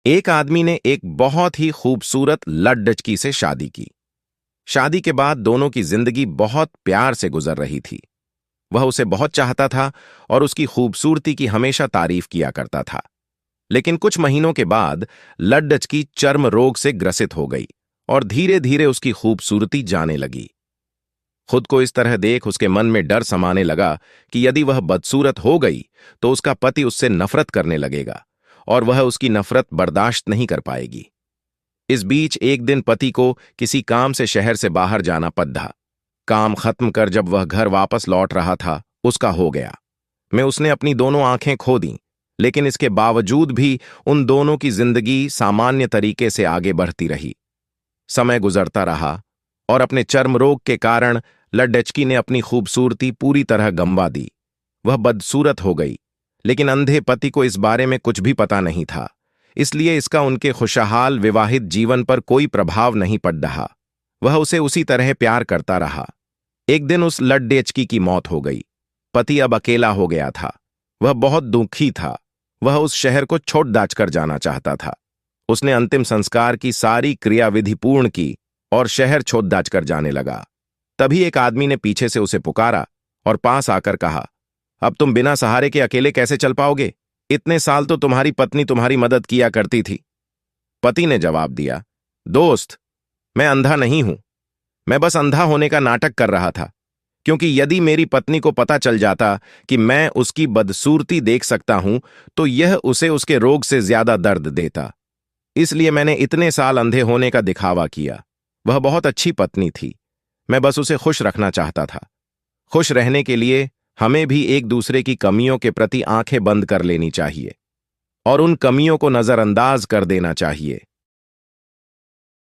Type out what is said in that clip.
एक आदमी ने एक बहुत ही खूबसूरत लड़की से शादी की। शादी के बाद दोनों की जिंदगी बहुत प्यार से गुजर रही थी। वह उसे बहुत चाहता था और उसकी खूबसूरती की हमेशा तारीफ किया करता था। लेकिन कुछ महीनों के बाद लड़की चर्म रोग से ग्रसित हो गई और धीरे धीरे उसकी खूबसूरती जाने लगी। खुद को इस तरह देख उसके मन में डर समाने लगा कि यदि वह बदसूरत हो गई तो उसका पति उससे नफरत करने लगेगा और वह उसकी नफरत बर्दाश्त नहीं कर पाएगी। इस बीच एक दिन पति को किसी काम से शहर से बाहर जाना पड़ा। काम खत्म कर जब वह घर वापस लौट रहा था, उसका हो गया। मैं उसने अपनी दोनों आंखें खो दी, लेकिन इसके बावजूद भी उन दोनों की जिंदगी सामान्य तरीके से आगे बढ़ती रही। समय गुजरता रहा और अपने चर्म रोग के कारण लड़की ने अपनी खूबसूरती पूरी तरह गंवा दी। वह बदसूरत हो गई, लेकिन अंधे पति को इस बारे में कुछ भी पता नहीं था, इसलिए इसका उनके खुशहाल विवाहित जीवन पर कोई प्रभाव नहीं पड़ रहा। वह उसे उसी तरह प्यार करता रहा। एक दिन उस लड़की की मौत हो गई। पति अब अकेला हो गया था। वह बहुत दुखी था। वह उस शहर को छोड़ दाच कर जाना चाहता था। उसने अंतिम संस्कार की सारी क्रियाविधि पूर्ण की और शहर छोड़ दाच कर जाने लगा। तभी एक आदमी ने पीछे से उसे पुकारा और पास आकर कहा, अब तुम बिना सहारे के अकेले कैसे चल पाओगे? इतने साल तो तुम्हारी पत्नी तुम्हारी मदद किया करती थी। पति ने जवाब दिया, दोस्त, मैं अंधा नहीं हूं। मैं बस अंधा होने का नाटक कर रहा था, क्योंकि यदि मेरी पत्नी को पता चल जाता कि मैं उसकी बदसूरती देख सकता हूं तो यह उसे उसके रोग से ज्यादा दर्द देता। इसलिए मैंने इतने साल अंधे होने का दिखावा किया। वह बहुत अच्छी पत्नी थी। मैं बस उसे खुश रखना चाहता था। खुश रहने के लिए हमें भी एक दूसरे की कमियों के प्रति आंखें बंद कर लेनी चाहिए और उन कमियों को नजरअंदाज कर देना चाहिए।